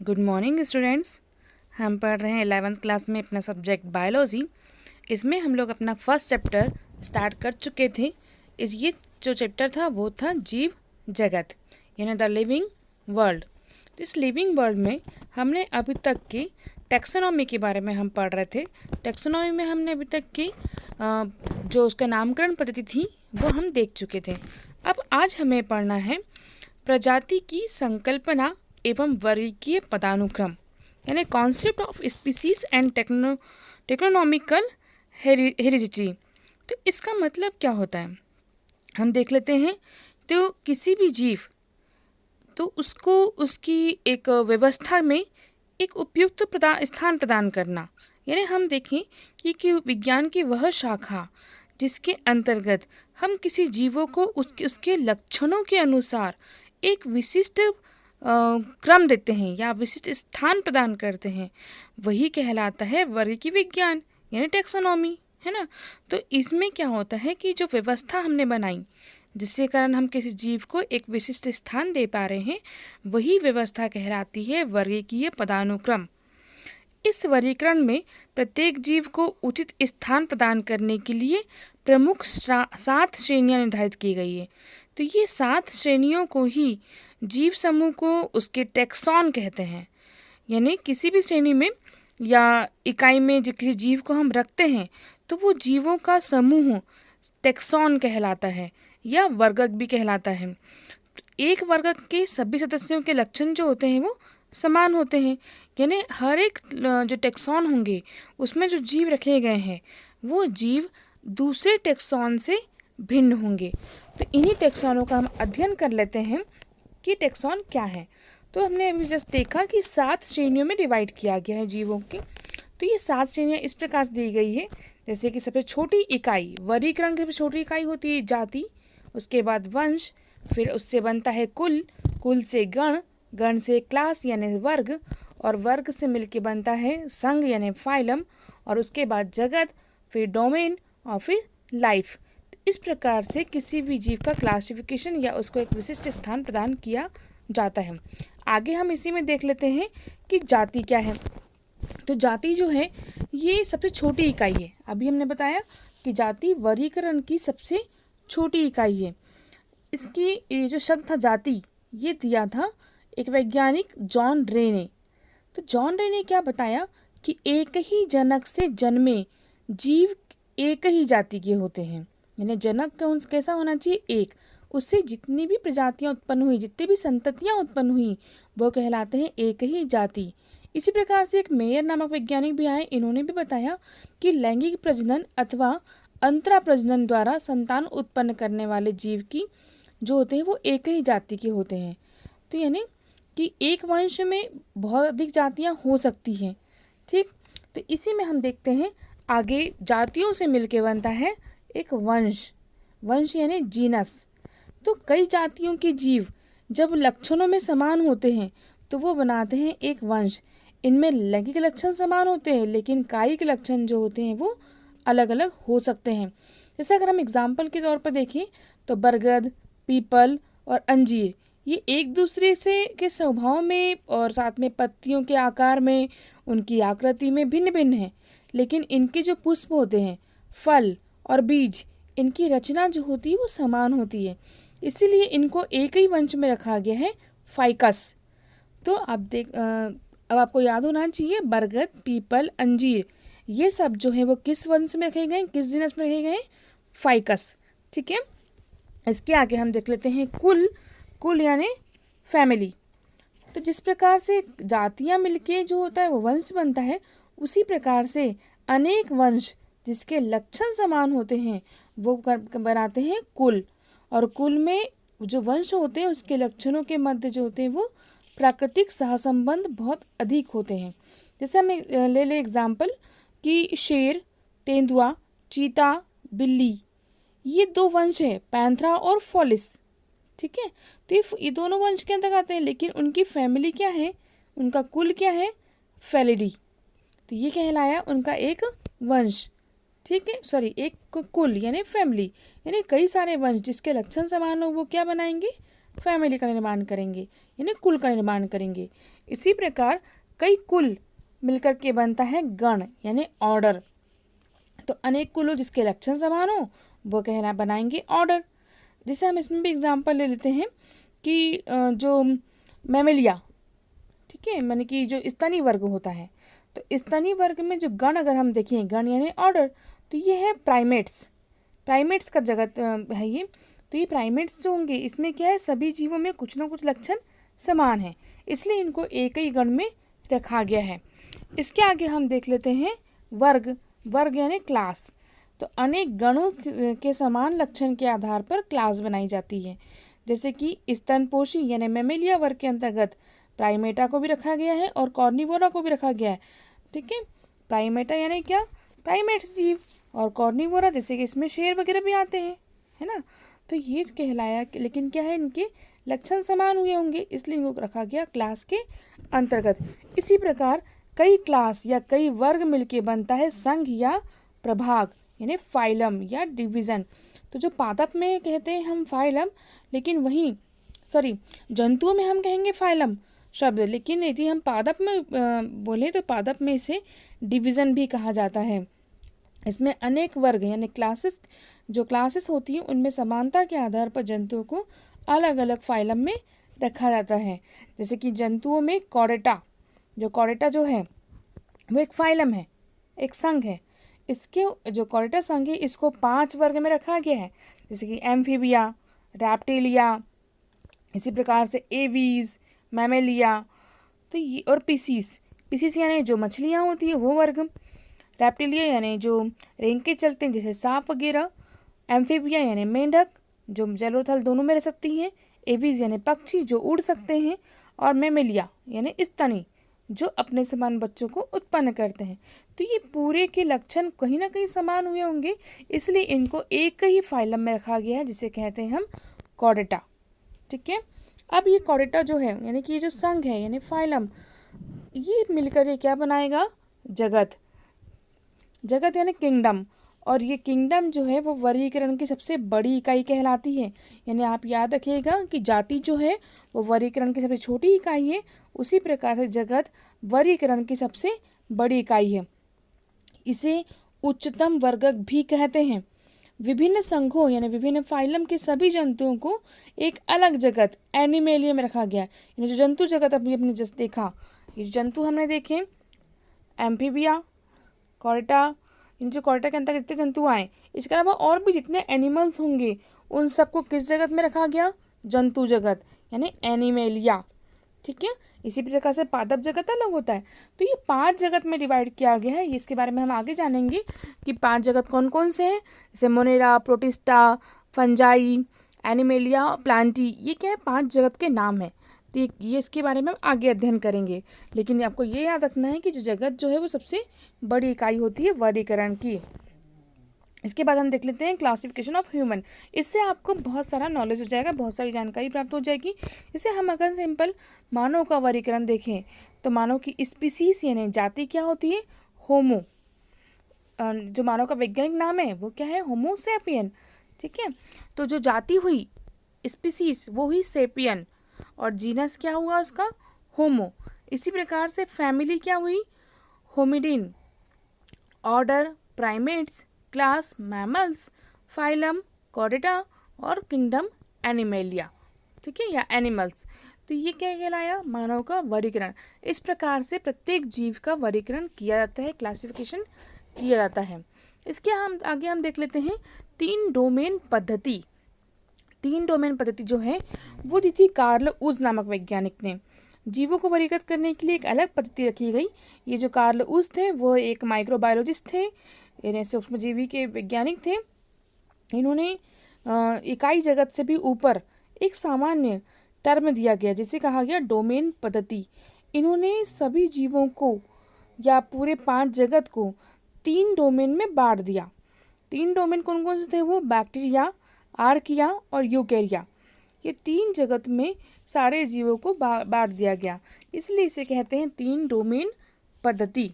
Good morning students. हम पढ़ रहे हैं 11th क्लास में अपना सब्जेक्ट बायोलॉजी। इसमें हम लोग अपना फर्स्ट चैप्टर स्टार्ट कर चुके थे। ये जो चैप्टर था वो था जीव जगत, यानी द लिविंग वर्ल्ड। तो इस लिविंग वर्ल्ड में हमने अभी तक की टैक्सोनॉमी के बारे में हम पढ़ रहे थे। टैक्सोनॉमी में हमने अभी तक की जो उसका नामकरण पद्धति थी वो हम देख चुके थे। अब आज हमें पढ़ना है प्रजाति की संकल्पना एवं वर्गीकीय पदानुक्रम, यानी concept of species and taxonomical heredity. तो इसका मतलब क्या होता है हम देख लेते हैं। तो किसी भी जीव तो उसको उसकी एक व्यवस्था में एक उपयुक्त स्थान प्रदान करना, यानी हम देखें कि विज्ञान की वह शाखा जिसके अंतर्गत हम किसी जीवों को उसके लक्षणों के अनुसार एक विशिष्ट क्रम देते हैं या विशिष्ट स्थान प्रदान करते हैं, वही कहलाता है वर्गीकीय विज्ञान, यानी टैक्सोनॉमी, है ना। तो इसमें क्या होता है कि जो व्यवस्था हमने बनाई जिसके कारण हम किसी जीव को एक विशिष्ट स्थान दे पा रहे हैं, वही व्यवस्था कहलाती है वर्गीकीय पदानुक्रम। इस वर्गीकरण में प्रत्येक जीव को उचित स्थान प्रदान करने के लिए प्रमुख 7 श्रेणियां निर्धारित की गई है। तो ये 7 श्रेणियों को ही जीव समूह को उसके टैक्सॉन कहते हैं, यानी किसी भी श्रेणी में या इकाई में जो किसी जीव को हम रखते हैं तो वो जीवों का समूह टैक्सॉन कहलाता है या वर्गक भी कहलाता है। एक वर्गक के सभी सदस्यों के लक्षण जो होते हैं वो समान होते हैं, यानी हर एक जो टैक्सॉन होंगे उसमें जो जीव रखे गए हैं वो जीव दूसरे टैक्सॉन से भिन्न होंगे। तो इन्हीं टैक्सॉनों का हम अध्ययन कर लेते हैं कि टैक्सॉन क्या है। तो हमने अभी जस्ट देखा कि 7 श्रेणियों में डिवाइड किया गया है जीवों की। तो ये 7 श्रेणियाँ इस प्रकार से दी गई है, जैसे कि सबसे छोटी इकाई वर्गीकरण की सबसे छोटी इकाई होती है जाति, उसके बाद वंश, फिर उससे बनता है कुल, कुल से गण, गण से क्लास यानी वर्ग, और वर्ग से मिलके बनता है संघ यानी फाइलम, और उसके बाद जगत, फिर डोमेन और फिर लाइफ। इस प्रकार से किसी भी जीव का क्लासिफिकेशन या उसको एक विशिष्ट स्थान प्रदान किया जाता है। आगे हम इसी में देख लेते हैं कि जाति क्या है। तो जाति जो है ये सबसे छोटी इकाई है। अभी हमने बताया कि जाति वर्गीकरण की सबसे छोटी इकाई है। इसकी ये जो शब्द था जाति ये दिया था एक वैज्ञानिक जॉन रे ने। तो जॉन रे ने क्या बताया कि एक ही जनक से जन्मे जीव एक ही जाति के होते हैं, यानी जनक कैसा होना चाहिए, एक। उससे जितनी भी प्रजातियां उत्पन्न हुई, जितनी भी संततियां उत्पन्न हुई, वो कहलाते हैं एक ही जाति। इसी प्रकार से एक मेयर नामक वैज्ञानिक भी आए, इन्होंने भी बताया कि लैंगिक प्रजनन अथवा अंतरा प्रजनन द्वारा संतान उत्पन्न करने वाले जीव की जो होते हैं वो एक ही जाति के होते हैं। तो यानी कि एक वंश में बहुत अधिक जातियां हो सकती हैं, ठीक। तो इसी में हम देखते हैं आगे जातियों से मिलके बनता है एक वंश, वंश यानी जीनस। तो कई जातियों के जीव जब लक्षणों में समान होते हैं तो वो बनाते हैं एक वंश। इनमें लैंगिक लक्षण समान होते हैं लेकिन कायिक लक्षण जो होते हैं वो अलग अलग हो सकते हैं। जैसे अगर हम एग्जाम्पल के तौर पर देखें तो बरगद, पीपल और अंजीर ये एक दूसरे से के स्वभाव में और साथ में पत्तियों के आकार में, उनकी आकृति में भिन्न भिन्न हैं, लेकिन इनके जो पुष्प होते हैं, फल और बीज, इनकी रचना जो होती है वो समान होती है, इसीलिए इनको एक ही वंश में रखा गया है, फाइकस। तो अब आपको याद होना चाहिए बरगद, पीपल, अंजीर ये सब जो है वो किस वंश में रखे गए, किस जीनस में रखे गए, फाइकस, ठीक है। इसके आगे हम देख लेते हैं कुल, कुल यानी फैमिली। तो जिस प्रकार से जातियां मिलके जो होता है वो वंश बनता है, उसी प्रकार से अनेक वंश जिसके लक्षण समान होते हैं वो बनाते हैं कुल। और कुल में जो वंश होते हैं उसके लक्षणों के मध्य जो होते हैं वो प्राकृतिक सहसंबंध बहुत अधिक होते हैं। जैसे हम ले एग्जाम्पल कि शेर, तेंदुआ, चीता, बिल्ली ये 2 वंश है, पैंथरा और फॉलिस, ठीक है। तो ये दोनों वंश के अंदर आते हैं, लेकिन उनकी फैमिली क्या है, उनका कुल क्या है, फेलिडी। तो ये कहलाया उनका एक वंश, ठीक है, सॉरी एक कुल यानी फैमिली, यानी कई सारे वंश जिसके लक्षण समान हो वो क्या बनाएंगे, फैमिली का निर्माण करेंगे, यानी कुल का निर्माण करेंगे। इसी प्रकार कई कुल मिलकर के बनता है गण, यानी ऑर्डर। तो अनेक कुल हो जिसके लक्षण समान हो वो कहना बनाएंगे ऑर्डर। जैसे हम इसमें भी एग्जाम्पल ले लेते हैं कि जो मैमेलिया, ठीक है, माने कि जो स्तनी वर्ग होता है, तो स्तनी वर्ग में जो गण अगर हम देखें, गण यानी ऑर्डर, तो ये है प्राइमेट्स। प्राइमेट्स का जगत है ये। तो ये प्राइमेट्स जो होंगे इसमें क्या है, सभी जीवों में कुछ ना कुछ लक्षण समान है, इसलिए इनको एक ही गण में रखा गया है। इसके आगे हम देख लेते हैं वर्ग। वर्ग यानी क्लास। तो अनेक गणों के समान लक्षण के आधार पर क्लास बनाई जाती है। जैसे कि स्तनपोषी यानी मैमेलिया वर्ग के अंतर्गत प्राइमेटा को भी रखा गया है और कॉर्निवोरा को भी रखा गया है, ठीक है। प्राइमेटा यानी क्या, प्राइमेट्स जीव, और कॉर्निवोरा जैसे कि इसमें शेर वगैरह भी आते हैं, है ना। तो ये कहलाया, लेकिन क्या है, इनके लक्षण समान हुए होंगे इसलिए इनको रखा गया क्लास के अंतर्गत। इसी प्रकार कई क्लास या कई वर्ग मिलके बनता है संघ या प्रभाग, यानी फाइलम या डिवीज़न। तो जो पादप में कहते हैं हम फाइलम, लेकिन वहीं जंतुओं में हम कहेंगे फाइलम शब्द, लेकिन यदि हम पादप में बोले तो पादप में इसे डिवीज़न भी कहा जाता है। इसमें अनेक वर्ग यानी क्लासेस, जो क्लासेस होती हैं उनमें समानता के आधार पर जंतुओं को अलग अलग फाइलम में रखा जाता है। जैसे कि जंतुओं में कॉर्डेटा, जो कॉर्डेटा जो है वो एक फाइलम है, एक संघ है। इसके जो कॉर्डेटा संघ है इसको 5 वर्ग में रखा गया है, जैसे कि एम्फीबिया, रैप्टिलिया, इसी प्रकार से एवीज, मैमेलिया, तो ये, और पीसीस यानी जो मछलियाँ होती है वो वर्ग, रैप्टिलिया यानी जो रेंग के चलते हैं जैसे सांप वगैरह, एम्फीबिया यानी मेंढक जो जल और थल दोनों में रह सकती हैं, एवीज यानी पक्षी जो उड़ सकते हैं, और मैमेलिया यानी स्तनी जो अपने समान बच्चों को उत्पन्न करते हैं। तो ये पूरे के लक्षण कहीं ना कहीं समान हुए होंगे, इसलिए इनको एक ही फाइलम में रखा गया है जिसे कहते हैं हम कॉर्डेटा, ठीक है। अब ये कॉर्डेटा जो है यानी कि ये जो संघ है यानी फाइलम, ये मिलकर ये क्या बनाएगा, जगत। जगत यानी किंगडम, और ये किंगडम जो है वो वर्गीकरण की सबसे बड़ी इकाई कहलाती है। यानी आप याद रखिएगा कि जाति जो है वो वर्गीकरण की सबसे छोटी इकाई है, उसी प्रकार से जगत वर्गीकरण की सबसे बड़ी इकाई है। इसे उच्चतम वर्गक भी कहते हैं। विभिन्न संघों यानी विभिन्न फाइलम के सभी जंतुओं को एक अलग जगत एनिमेलिया में रखा गया। यानी जो जंतु जगत अपने जैसे देखा, ये जंतु हमने देखे एम्फीबिया, कॉर्डेटा, इन जो कॉर्डेटा के अंतर्गत जितने जंतु आए, इसके अलावा और भी जितने एनिमल्स होंगे उन सबको किस जगत में रखा गया, जंतु जगत यानी एनिमेलिया, ठीक है। इसी प्रकार से पादप जगत अलग होता है। तो ये 5 जगत में डिवाइड किया गया है। इसके बारे में हम आगे जानेंगे कि 5 जगत कौन कौन से हैं, जैसे Monera, protista, fungi, animalia, Plantae, ये क्या है 5 जगत के नाम है। तो ये इसके बारे में हम आगे अध्ययन करेंगे, लेकिन आपको ये याद रखना है कि जो जगत जो है वो सबसे बड़ी इकाई होती है वर्गीकरण की। इसके बाद हम देख लेते हैं क्लासिफिकेशन ऑफ ह्यूमन। इससे आपको बहुत सारा नॉलेज हो जाएगा, बहुत सारी जानकारी प्राप्त हो जाएगी। जैसे हम अगर सिंपल मानव का वर्गीकरण देखें तो मानव की स्पीसीज यानी जाति क्या होती है, होमो। जो मानव का वैज्ञानिक नाम है वो क्या है, होमो सेपियन, ठीक है। तो जो जाति हुई स्पीसीज वो हुई सेपियन, और जीनस क्या हुआ उसका, होमो। इसी प्रकार से फैमिली क्या हुई, hominidae, order primates, class mammals, phylum chordata, और किंगडम एनिमेलिया, ठीक है, या एनिमल्स। तो ये क्या कहलाया, मानव का वर्गीकरण। इस प्रकार से प्रत्येक जीव का वर्गीकरण किया जाता है, क्लासिफिकेशन किया जाता है। इसके आगे हम देख लेते हैं 3 डोमेन पद्धति। 3 डोमेन पद्धति जो है वो दी थी कार्ल उज नामक वैज्ञानिक ने। जीवों को वर्गीकृत करने के लिए एक अलग पद्धति रखी गई। ये जो कार्ल उज थे वो एक माइक्रोबायोलॉजिस्ट थे, यानी सूक्ष्मजीवी के वैज्ञानिक थे। इन्होंने इकाई जगत से भी ऊपर एक सामान्य टर्म दिया गया जिसे कहा गया डोमेन पद्धति। इन्होंने सभी जीवों को या पूरे 5 जगत को 3 डोमेन में बांट दिया। 3 डोमेन कौन कौन से थे वो, बैक्टीरिया, आर्किया और यूकेरिया। ये 3 जगत में सारे जीवों को बांट दिया गया, इसलिए इसे कहते हैं 3 डोमेन पद्धति।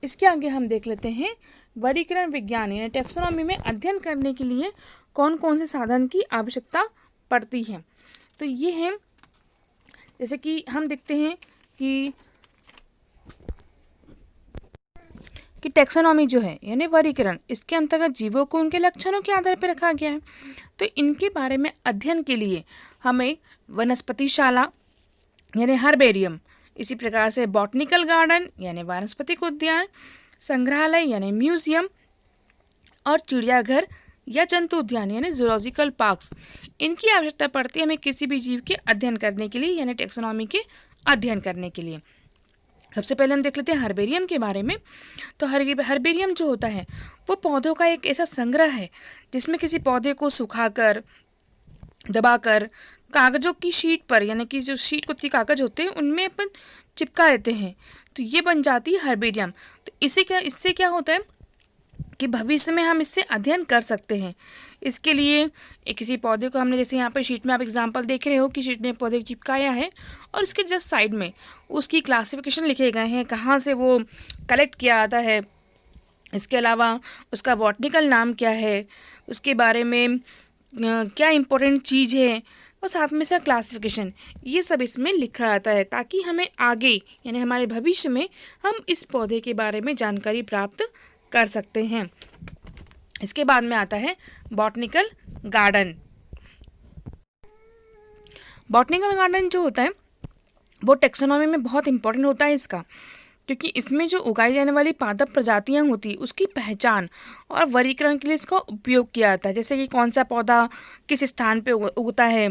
इसके आगे हम देख लेते हैं वर्गीकरण विज्ञान यानी टेक्सोनॉमी में अध्ययन करने के लिए कौन कौन से साधन की आवश्यकता पड़ती है। तो ये है, जैसे कि हम देखते हैं कि टैक्सोनॉमी जो है यानी वर्गीकरण, इसके अंतर्गत जीवों को उनके लक्षणों के आधार पर रखा गया है। तो इनके बारे में अध्ययन के लिए हमें वनस्पतिशाला यानी हर्बेरियम, इसी प्रकार से बॉटनिकल गार्डन यानी वानस्पतिक उद्यान, संग्रहालय यानी म्यूजियम, और चिड़ियाघर या जंतु उद्यान यानी जूलॉजिकल पार्क्स, इनकी आवश्यकता पड़ती है हमें किसी भी जीव के अध्ययन करने के लिए यानी टैक्सोनॉमी के अध्ययन करने के लिए। सबसे पहले हम देख लेते हैं हर्बेरियम के बारे में। तो हर्बेरियम जो होता है वो पौधों का एक ऐसा संग्रह है जिसमें किसी पौधे को सुखाकर, दबाकर कागज़ों की शीट पर, यानी कि जो शीट कुत्ती कागज़ होते हैं उनमें अपन चिपका देते हैं, तो ये बन जाती है हर्बेरियम। तो इससे क्या होता है कि भविष्य में हम इससे अध्ययन कर सकते हैं। इसके लिए किसी पौधे को हमने, जैसे यहाँ पे शीट में आप एग्जांपल देख रहे हो कि शीट में पौधे को चिपकाया है और उसके जस्ट साइड में उसकी क्लासिफिकेशन लिखे गए हैं, कहाँ से वो कलेक्ट किया जाता है, इसके अलावा उसका बॉटनिकल नाम क्या है, उसके बारे में क्या इम्पोर्टेंट चीज़ है, और साथ में से क्लासिफिकेशन, ये सब इसमें लिखा जाता है ताकि हमें आगे यानी हमारे भविष्य में हम इस पौधे के बारे में जानकारी प्राप्त कर सकते हैं। इसके बाद में आता है बॉटनिकल गार्डन। बॉटनिकल गार्डन जो होता है वो टैक्सोनॉमी में बहुत इंपॉर्टेंट होता है इसका, क्योंकि इसमें जो उगाई जाने वाली पादप प्रजातियां होती उसकी पहचान और वर्गीकरण के लिए इसका उपयोग किया जाता है। जैसे कि कौन सा पौधा किस स्थान पे उगता है,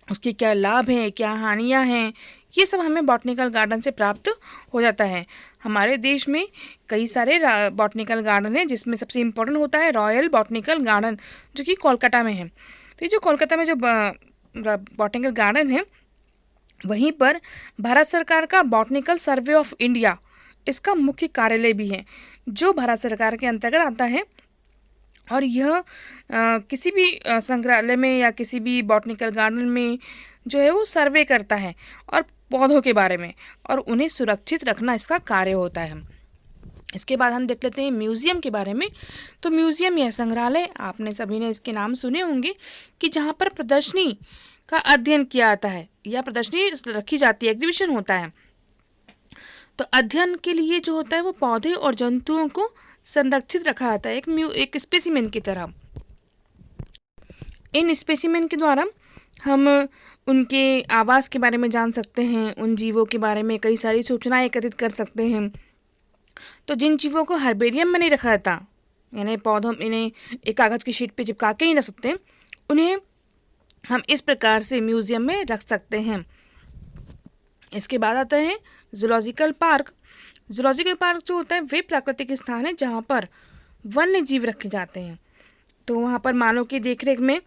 उसके क्या लाभ हैं, क्या हानियां हैं, ये सब हमें बॉटनिकल गार्डन से प्राप्त हो जाता है। हमारे देश में कई सारे बॉटनिकल गार्डन हैं, जिसमें सबसे इम्पोर्टेंट होता है रॉयल बॉटनिकल गार्डन जो कि कोलकाता में है। तो ये जो कोलकाता में जो बॉटनिकल गार्डन है, वहीं पर भारत सरकार का बॉटनिकल सर्वे ऑफ इंडिया, इसका मुख्य कार्यालय भी है जो भारत सरकार के अंतर्गत आता है। और यह किसी भी संग्रहालय में या किसी भी बॉटनिकल गार्डन में जो है वो सर्वे करता है और पौधों के बारे में, और उन्हें सुरक्षित रखना इसका कार्य होता है। इसके बाद हम देख लेते हैं म्यूज़ियम के बारे में। तो म्यूज़ियम या संग्रहालय, आपने सभी ने इसके नाम सुने होंगे, कि जहाँ पर प्रदर्शनी का अध्ययन किया जाता है या प्रदर्शनी रखी जाती है, एग्जीबिशन होता है। तो अध्ययन के लिए जो होता है वो पौधे और जंतुओं को संरक्षित रखा जाता है एक स्पेसिमेन की तरह। इन स्पेसिमेन के द्वारा हम उनके आवास के बारे में जान सकते हैं, उन जीवों के बारे में कई सारी सूचनाएं एकत्रित कर सकते हैं। तो जिन जीवों को हर्बेरियम में नहीं रखा जाता, यानी पौधों, इन्हें एक कागज़ की शीट पे चिपका के नहीं रख सकते, उन्हें हम इस प्रकार से म्यूज़ियम में रख सकते हैं। इसके बाद आता है जूलॉजिकल पार्क। जूलॉजिकल पार्क जो होता है वे प्राकृतिक स्थान है जहाँ पर वन्य जीव रखे जाते हैं। तो वहाँ पर मानव की देखरेख में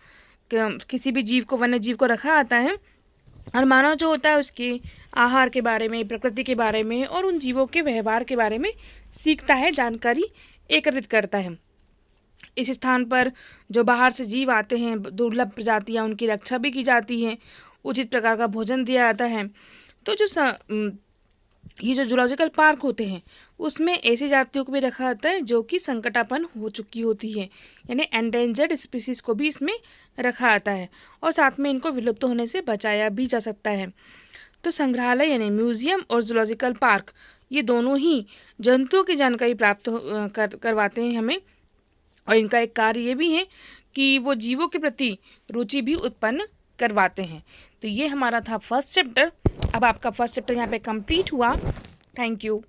किसी भी जीव को, वन्य जीव को रखा जाता है, और मानव जो होता है उसके आहार के बारे में, प्रकृति के बारे में और उन जीवों के व्यवहार के बारे में सीखता है, जानकारी एकत्रित करता है। इस स्थान पर जो बाहर से जीव आते हैं, दुर्लभ प्रजातियाँ, उनकी रक्षा भी की जाती है, उचित प्रकार का भोजन दिया जाता है। तो ये जो जूलॉजिकल पार्क होते हैं उसमें ऐसी जातियों को भी रखा जाता है जो कि संकटापन्न हो चुकी होती है, यानी एंडेंजर्ड स्पीसीज को भी इसमें रखा जाता है, और साथ में इनको विलुप्त होने से बचाया भी जा सकता है। तो संग्रहालय यानी म्यूज़ियम और जूलॉजिकल पार्क, ये दोनों ही जंतुओं की जानकारी प्राप्त करवाते हैं हमें, और इनका एक कार्य ये भी है कि वो जीवों के प्रति रुचि भी उत्पन्न करवाते हैं। तो ये हमारा था फर्स्ट चैप्टर। अब आपका फर्स्ट चैप्टर यहाँ पे कंप्लीट हुआ। Thank you.